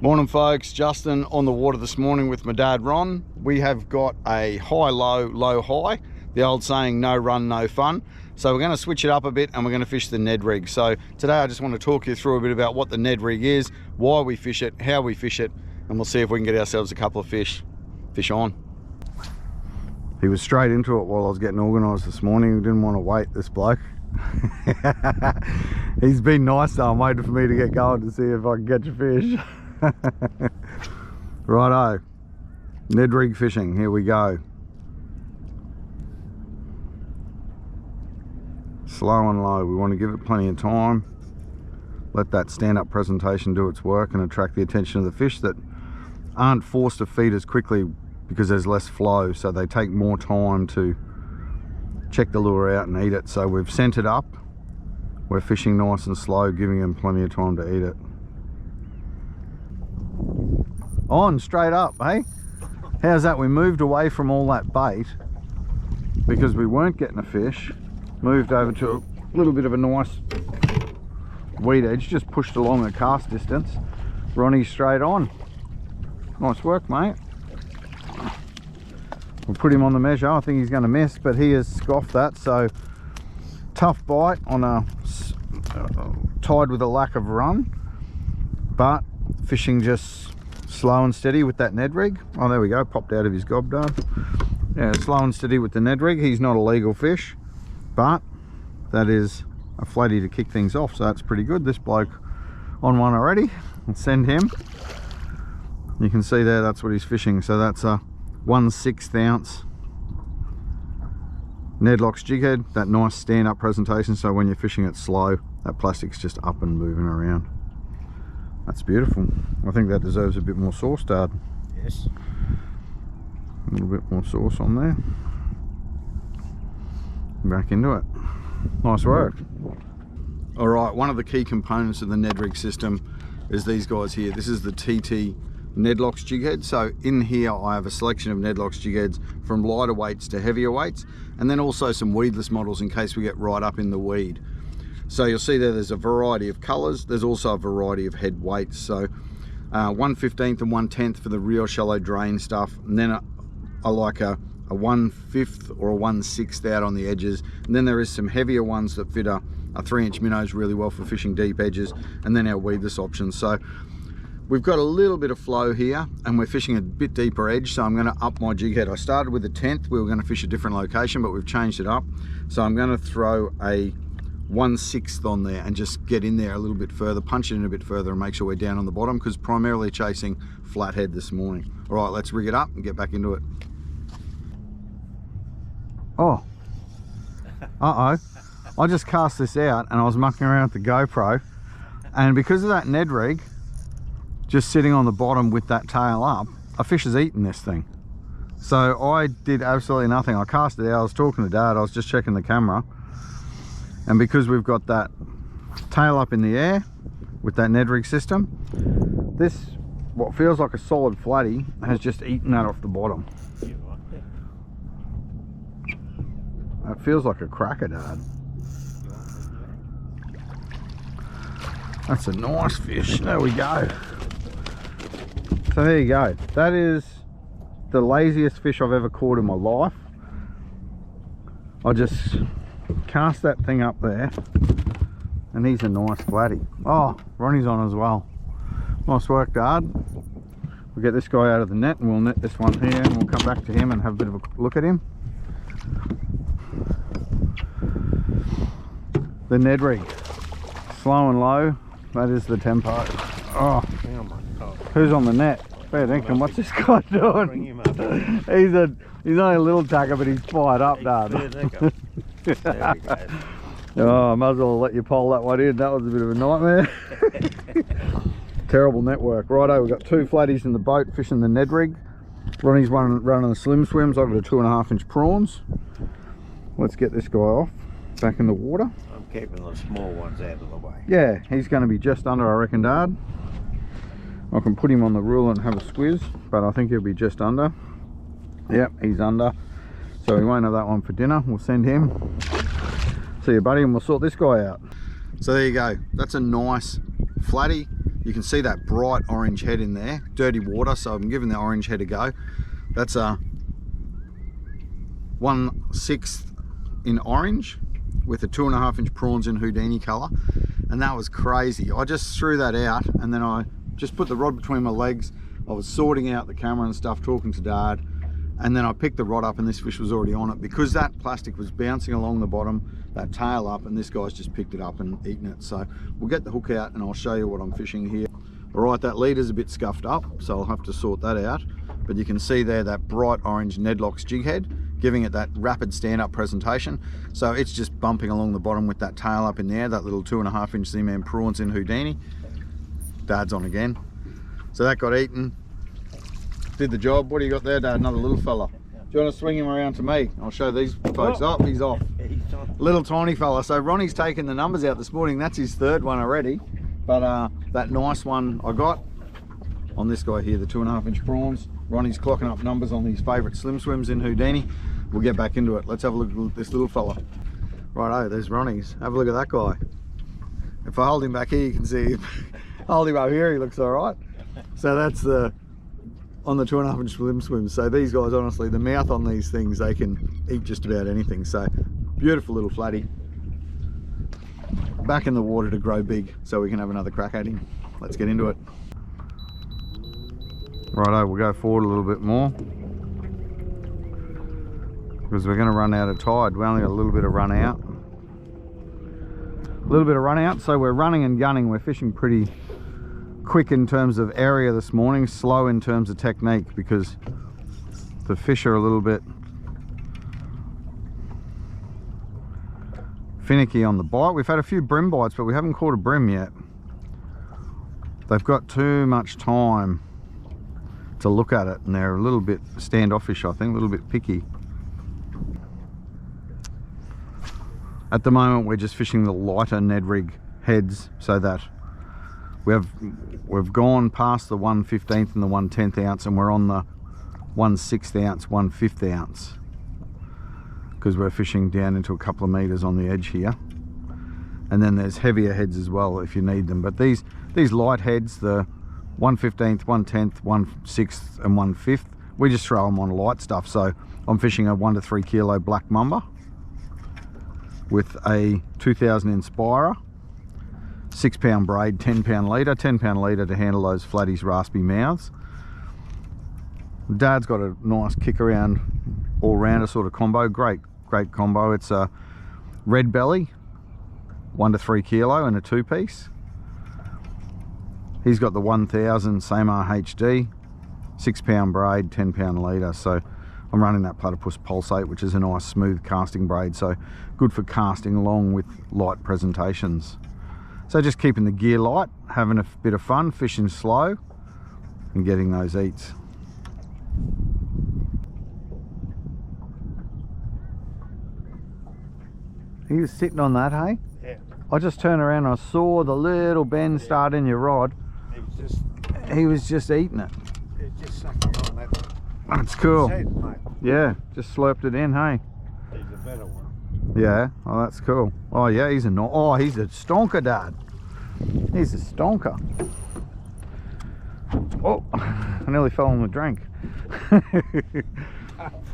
Morning folks, Justin on the water this morning with my dad Ron. We have got a high-low, low-high. The old saying, no run, no fun. So we're going to switch it up a bit and we're going to fish the Ned Rig. So today I just want to talk you through a bit about what the Ned Rig is, why we fish it, how we fish it, and we'll see if we can get ourselves a couple of fish on. He was straight into it while I was getting organised this morning. He didn't want to wait, this bloke. He's been nice though, I'm waiting for me to get going to see if I can catch a fish. Righto, Ned Rig fishing, here we go. Slow and low, we want to give it plenty of time. Let that stand-up presentation do its work and attract the attention of the fish that aren't forced to feed as quickly because there's less flow, so they take more time to check the lure out and eat it. So we've centered up, we're fishing nice and slow, giving them plenty of time to eat it. On straight up, hey? How's that? We moved away from all that bait because we weren't getting a fish, moved over to a little bit of a nice weed edge, just pushed along the cast distance. Ronnie's straight on. Nice work, mate. We'll put him on the measure. I think he's going to miss, but he has scoffed that. So tough bite on a tied with a lack of run, but fishing just slow and steady with that Ned Rig. Oh, there we go, popped out of his gob dart. Yeah, slow and steady with the Ned Rig. He's not a legal fish, but that is a flatty to kick things off, so that's pretty good. This bloke on one already. I'll send him. You can see there, that's what he's fishing. So that's a 1/6 ounce NedlockZ jighead. That nice stand-up presentation, so when you're fishing it slow, that plastic's just up and moving around. That's beautiful. I think that deserves a bit more sauce, Dad. Yes. A little bit more sauce on there. Back into it. Nice work. All right, one of the key components of the Ned Rig system is these guys here. This is the TT NedlockZ jighead. So in here I have a selection of NedlockZ jigheads from lighter weights to heavier weights, and then also some weedless models in case we get right up in the weed. So you'll see there's a variety of colors. There's also a variety of head weights. So 1/15 and 1/10 for the real shallow drain stuff, and then I like a 1/5 or a 1/6 out on the edges, and then there is some heavier ones that fit a 3-inch minnows really well for fishing deep edges, and then our weedless options. So we've got a little bit of flow here and we're fishing a bit deeper edge, so I'm going to up my jig head. I started with a 10th, we were going to fish a different location, but we've changed it up. So I'm going to throw a 1/6 on there and just get in there a little bit further, punch it in a bit further and make sure we're down on the bottom, because primarily chasing flathead this morning. All right, let's rig it up and get back into it. Oh, uh-oh. I just cast this out and I was mucking around with the GoPro, and because of that Ned Rig just sitting on the bottom with that tail up, a fish has eaten this thing. So I did absolutely nothing. I cast it out, I was talking to Dad, I was just checking the camera, and because we've got that tail up in the air with that Ned Rig system, this, what feels like a solid flatty, has just eaten that off the bottom. That feels like a cracker, Dad. That's a nice fish. There we go. So there you go. That is the laziest fish I've ever caught in my life. I just cast that thing up there and he's a nice flatty. Oh, Ronnie's on as well. Nice work, Dad. We'll get this guy out of the net and we'll net this one here and we'll come back to him and have a bit of a look at him. The Ned Rig, slow and low, that is the tempo. Oh, who's on the net? Fair dinkum, what's this guy doing? Bring him up. He's only a little tacker, but he's fired up, Dad. There we go. Oh, I might as well let you pole that one in. That was a bit of a nightmare. Terrible network. Righto, we've got 2 flatties in the boat fishing the Ned Rig. Ronnie's running the SwimZ. I've got a 2.5-inch prawns. Let's get this guy off, back in the water. I'm keeping the small ones out of the way. Yeah, he's going to be just under, I reckon, Dad. I can put him on the rule and have a squiz, but I think he'll be just under. Yep, he's under. So we won't have that one for dinner. We'll send him. See you, buddy, and we'll sort this guy out. So there you go. That's a nice flatty. You can see that bright orange head in there, dirty water, so I'm giving the orange head a go. That's a 1/6 in orange with a 2.5 inch prawns in Houdini colour, and that was crazy. I just threw that out and then I just put the rod between my legs. I was sorting out the camera and stuff, talking to Dad, and then I picked the rod up and this fish was already on it because that plastic was bouncing along the bottom, that tail up, and this guy's just picked it up and eaten it. So we'll get the hook out and I'll show you what I'm fishing here. All right, that leader's a bit scuffed up, so I'll have to sort that out, but you can see there that bright orange NedlockZ jig head, giving it that rapid stand-up presentation. So it's just bumping along the bottom with that tail up in there, that little 2.5 inch ZMan prawns in Houdini. Dad's on again. So that got eaten, did the job. What do you got there, Dad? Another little fella. Do you want to swing him around to me? I'll show these folks. Oh, he's off. Little tiny fella. So Ronnie's taken the numbers out this morning. That's his third one already. But that nice one I got on this guy here, the 2.5 inch prawns. Ronnie's clocking up numbers on his favourite SwimZ in Houdini. We'll get back into it. Let's have a look at this little fella. Righto, there's Ronnie's. Have a look at that guy. If I hold him back here, you can see him. Hold him up here, he looks all right. So that's the on the 2.5 inch SwimZ. So these guys, honestly, the mouth on these things, they can eat just about anything. So beautiful little flatty. Back in the water to grow big so we can have another crack at him. Let's get into it. Righto, we'll go forward a little bit more because we're going to run out of tide. We only got a little bit of run out. So we're running and gunning. We're fishing pretty quick in terms of area this morning, slow in terms of technique because the fish are a little bit finicky on the bite. We've had a few brim bites, but we haven't caught a brim yet. They've got too much time to look at it and they're a little bit standoffish, I think, a little bit picky. At the moment we're just fishing the lighter Ned Rig heads, so that we've gone past the 1/15 and the 1/10 ounce and we're on the 1/6 ounce, 1/5 ounce because we're fishing down into a couple of meters on the edge here. And then there's heavier heads as well if you need them, but these light heads, the 1/15, 1/10, 1/6 and 1/5, we just throw them on light stuff. So I'm fishing a 1 to 3 kilo black Mamba with a 2000 Inspira, 6 pound braid, 10 pound leader to handle those flatties raspy mouths. Dad's got a nice kick around all rounder sort of combo, great combo. It's a red belly, 1 to 3 kilo and a 2-piece. He's got the 1000 Ceymar HD, 6 pound braid, 10 pound leader. So I'm running that Platypus Pulsate, which is a nice smooth casting braid, so good for casting along with light presentations. So just keeping the gear light, having a bit of fun, fishing slow and getting those eats. He was sitting on that, hey? Yeah. I just turned around and I saw the little bend start in your rod. He was just eating it. It's just sucking on that. That's cool. Head, mate. Yeah, just slurped it in, hey? He's a better one. Yeah, oh that's cool. Oh yeah, he's a stonker, Dad. He's a stonker. Oh, I nearly fell on the drink.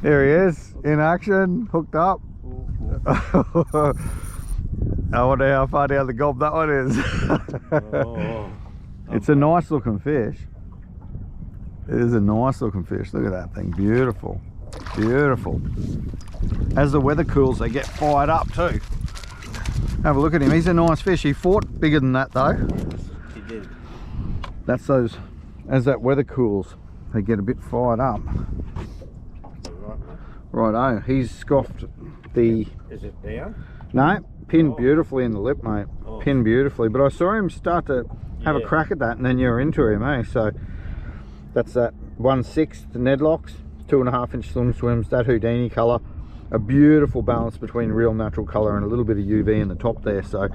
There he is, in action, hooked up. I wonder how far down the gob that one is. It's a nice looking fish. It is a nice looking fish. Look at that thing, beautiful, beautiful. As the weather cools, they get fired up too. Have a look at him. He's a nice fish. He fought bigger than that though. He did. That's those, as that weather cools, they get a bit fired up. Righto, he's scoffed the... Is it down? No, pinned beautifully in the lip, mate. Oh. Pinned beautifully. But I saw him start to have a crack at that and then you're into him, eh? So that's that 1/6 NedlockZ, 2.5 inch SwimZ, that Houdini colour. A beautiful balance between real natural colour and a little bit of UV in the top there. So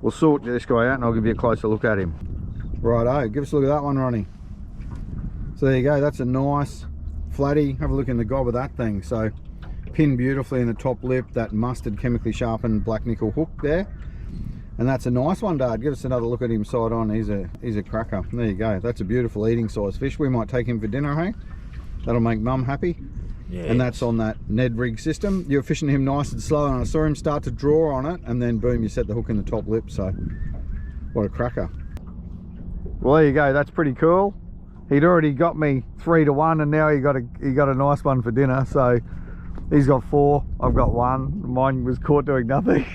we'll sort this guy out and I'll give you a closer look at him. Righto, give us a look at that one, Ronnie. So there you go, that's a nice flatty. Have a look in the gob of that thing. So pinned beautifully in the top lip, that mustard chemically sharpened black nickel hook there. And that's a nice one, Dad. Give us another look at him side on. He's a cracker. There you go. That's a beautiful eating size fish. We might take him for dinner, hey? That'll make Mum happy. Yeah. And that's on that Ned Rig system. You're fishing him nice and slow, and I saw him start to draw on it, and then boom, you set the hook in the top lip. So what a cracker. Well, there you go. That's pretty cool. He'd already got me 3 to 1, and now he got a nice one for dinner. So he's got 4, I've got 1. Mine was caught doing nothing.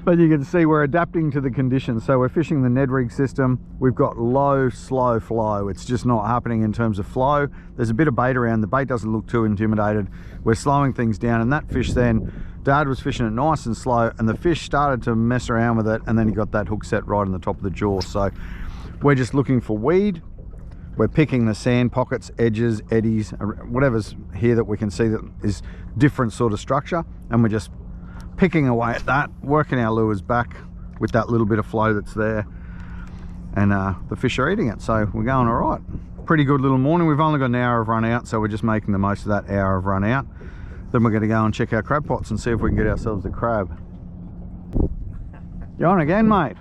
But you can see we're adapting to the conditions. So we're fishing the Ned Rig system. We've got low, slow flow. It's just not happening in terms of flow. There's a bit of bait around. The bait doesn't look too intimidated. We're slowing things down, and that fish then, Dad was fishing it nice and slow, and the fish started to mess around with it, and then he got that hook set right on the top of the jaw. So we're just looking for weed. We're picking the sand pockets, edges, eddies, whatever's here that we can see that is different sort of structure, and we're just picking away at that, working our lures back with that little bit of flow that's there, and the fish are eating it. So we're going all right. Pretty good little morning. We've only got an hour of run out, so we're just making the most of that hour of run out. Then we're going to go and check our crab pots and see if we can get ourselves a crab. You on again, mate?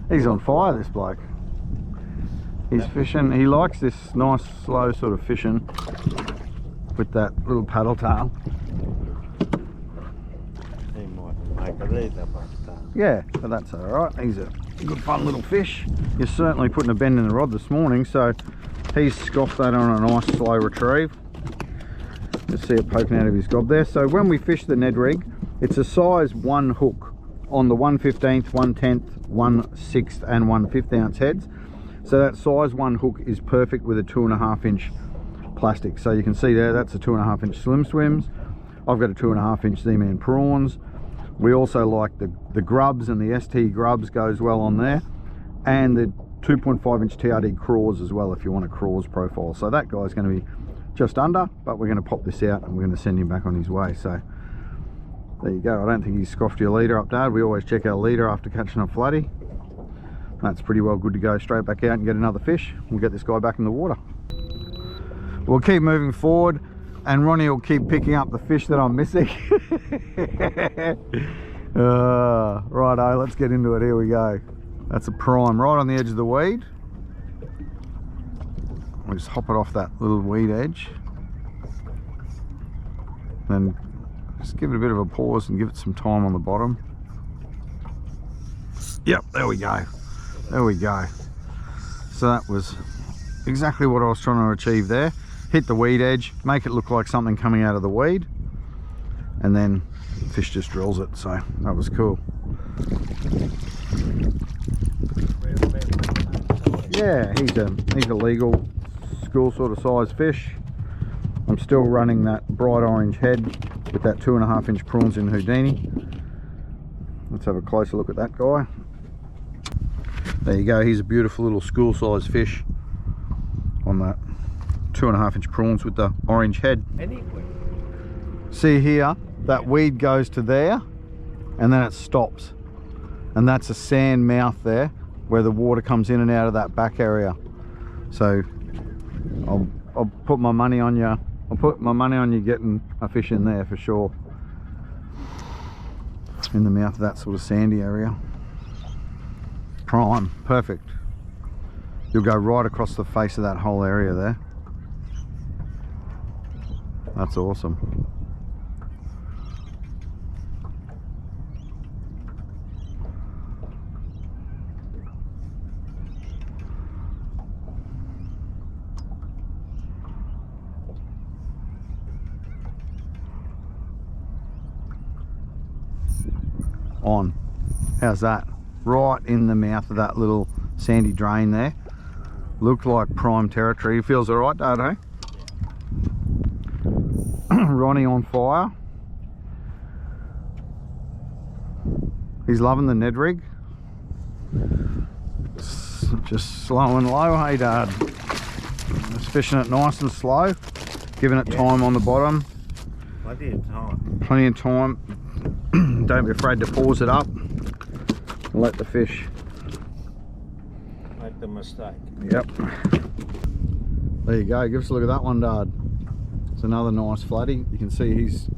He's on fire, this bloke. He's fishing. He likes this nice slow sort of fishing with that little paddle tail. Yeah, but that's all right. He's a good fun little fish. You're certainly putting a bend in the rod this morning, so he's scoffed that on a nice slow retrieve. You see it poking out of his gob there. So when we fish the Ned Rig, it's a size 1 hook on the 1/15th, 1/10th, 1/6th and 1/5 ounce heads. So that size 1 hook is perfect with a 2.5 inch plastic. So you can see there, that's a 2.5 inch SwimZ. I've got a 2.5 inch ZMan prawns. We also like the grubs, and the ST grubs goes well on there, and the 2.5 inch TRD craws as well if you want a craws profile. So that guy's going to be just under, but we're going to pop this out and we're going to send him back on his way. So there you go. I don't think he's scoffed your leader up, Dad. We always check our leader after catching a flatty. That's pretty well good to go straight back out and get another fish. We'll get this guy back in the water. We'll keep moving forward, and Ronnie will keep picking up the fish that I'm missing. Righto, let's get into it. Here we go. That's a prime right on the edge of the weed. We'll just hop it off that little weed edge. Then just give it a bit of a pause and give it some time on the bottom. Yep, there we go. There we go. So that was exactly what I was trying to achieve there. Hit the weed edge, make it look like something coming out of the weed, and then the fish just drills it. So that was cool. Yeah, he's a legal school sort of size fish. I'm still running that bright orange head with that 2.5 inch prawns in Houdini. Let's have a closer look at that guy. There you go. He's a beautiful little school size fish on that 2.5 inch prawns with the orange head. Anyway. See here, that weed goes to there and then it stops, and that's a sand mouth there where the water comes in and out of that back area. So I'll put my money on you. I'll put my money on you getting a fish in there for sure, in the mouth of that sort of sandy area. Prime, perfect. You'll go right across the face of that whole area there. That's awesome. On. How's that? Right in the mouth of that little sandy drain there. Looked like prime territory. Feels all right, Dad, hey? Ronnie on fire. He's loving the Ned Rig. Just slow and low, hey, Dad? Just fishing it nice and slow, giving it time on the bottom. Plenty of time. Plenty of time. Don't be afraid to pause it up and let the fish Make the mistake. Yep. There you go. Give us a look at that one, Dad. It's another nice flatty. You can see he's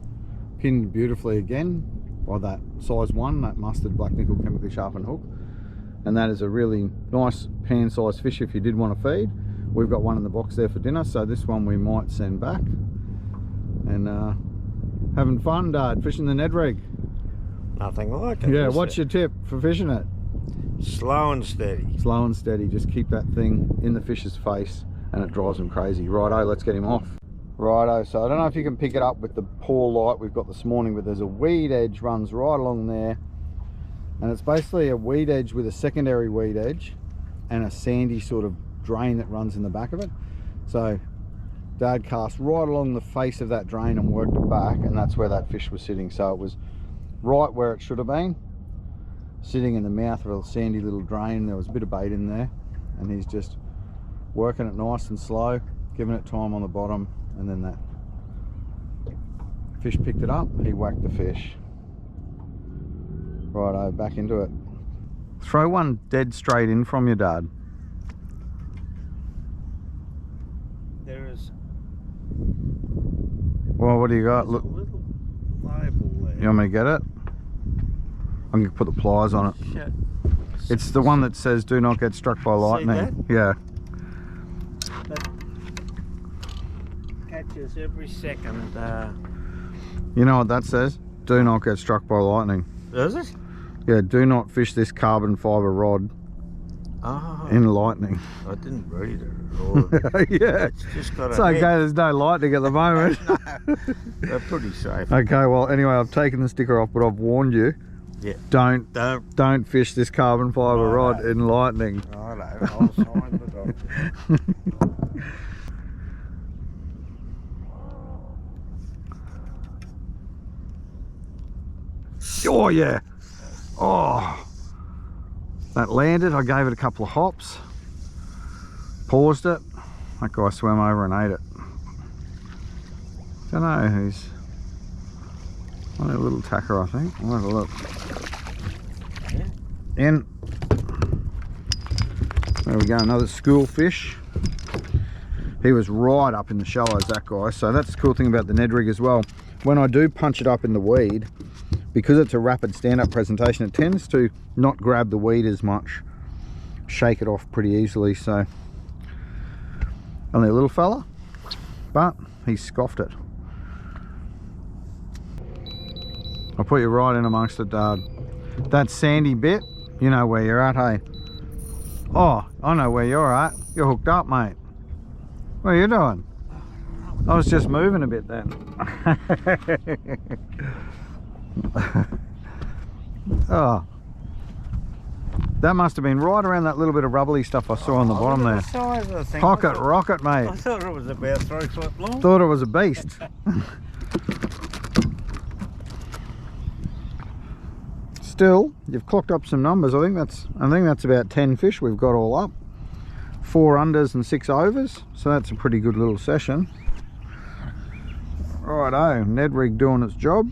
pinned beautifully again or that size 1, that mustard black nickel chemically sharpened hook. And that is a really nice pan sized fish if you did want to feed. We've got one in the box there for dinner, so this one we might send back. And having fun, Dad, fishing the Ned Rig. Nothing like it. Yeah, what's your tip for fishing it? Slow and steady. Slow and steady, just keep that thing in the fish's face and it drives him crazy. Righto, let's get him off. Righto, so I don't know if you can pick it up with the poor light we've got this morning, but there's a weed edge runs right along there. And it's basically a weed edge with a secondary weed edge and a sandy sort of drain that runs in the back of it. So Dad cast right along the face of that drain and worked it back, and that's where that fish was sitting. So it was right where it should have been, sitting in the mouth of a sandy little drain. There was a bit of bait in there, and he's just working it nice and slow, giving it time on the bottom, and then that fish picked it up, he whacked the fish. Righto, back into it. Throw one dead straight in from your Dad. There is. Well, what do you got? Look, A little label there. you want me to get it? I'm gonna put the pliers on it. Shit. It's the one that says "Do not get struck by lightning." Yeah. That catches every second. You know what that says? Do not get struck by lightning. Does it? Yeah. Do not fish this carbon fiber rod Oh, in lightning. I didn't read it at all. Yeah. It's just got It's a okay. head. There's no lightning at the moment. They're pretty safe. Okay. Well, anyway, I've taken the sticker off, but I've warned you. Yeah. Don't Don't. fish this carbon fiber rod in lightning. Righto, I'll sign the document. Oh yeah. Oh, that landed. I gave it a couple of hops, paused it. That guy swam over and ate it. Don't know, he's only a little tacker, I think. I'll have a look. In. There we go, another school fish. He was right up in the shallows, that guy. So that's the cool thing about the Ned Rig as well. When I do punch it up in the weed, because it's a rapid stand-up presentation, it tends to not grab the weed as much, shake it off pretty easily. So only a little fella, but he scoffed it. I'll put you right in amongst it, Dad. That sandy bit, you know where you're at, hey? Oh, I know where you're at. You're hooked up, mate. What are you doing? I was just moving a bit then. Oh, that must have been right around that little bit of rubbly stuff I saw on the bottom there. Size of the thing. Pocket rocket, mate. I thought it was about 3 foot long. Thought it was a beast. Still, you've clocked up some numbers. I think that's about 10 fish we've got all up. 4 unders and 6 overs, so that's a pretty good little session. Righto, Ned Rig doing its job,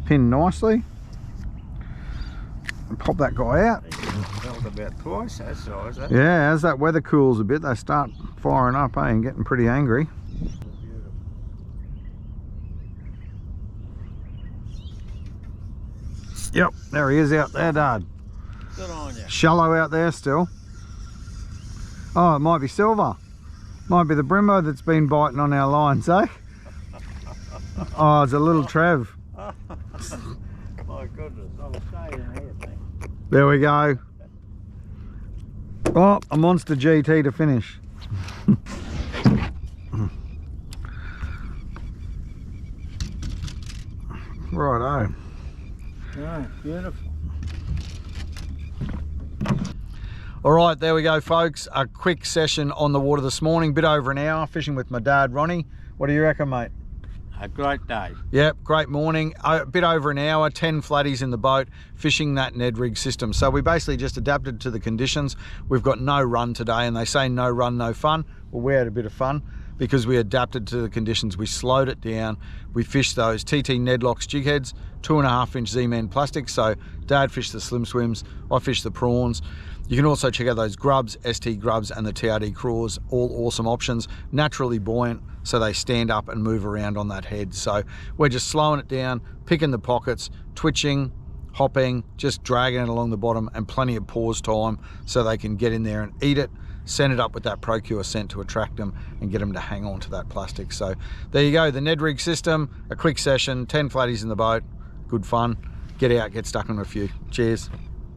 pinned nicely. And pop that guy out. That was about twice that size. Eh? Yeah, as that weather cools a bit, they start firing up, eh, and getting pretty angry. Yep, there he is out there, Dad. Good on you. Shallow out there still. Oh, it might be silver. Might be the brimbo that's been biting on our lines, eh? Oh, it's a little Trev. My goodness, I'll stay in here, mate. There we go. Oh, a monster GT to finish. Righto. Oh, beautiful. All right, there we go, folks. A quick session on the water this morning, bit over an hour, fishing with my dad, Ronnie. What do you reckon, mate? A great day. Yep, great morning. A bit over an hour, 10 flatties in the boat, fishing that Ned Rig system. So we basically just adapted to the conditions. We've got no run today, and they say no run, no fun. Well, we had a bit of fun because we adapted to the conditions. We slowed it down. We fished those TT NedlockZ jigheads, 2.5-inch ZMan plastic. So Dad fished the slim swims, I fished the prawns. You can also check out those grubs, ST grubs, and the TRD craws, all awesome options. Naturally buoyant, so they stand up and move around on that head. So we're just slowing it down, picking the pockets, twitching, hopping, just dragging it along the bottom, and plenty of pause time so they can get in there and eat it, send it up with that Procure scent to attract them and get them to hang on to that plastic. So there you go, the Ned Rig System, a quick session, 10 flatties in the boat, good fun. Get out, get stuck on a few. Cheers.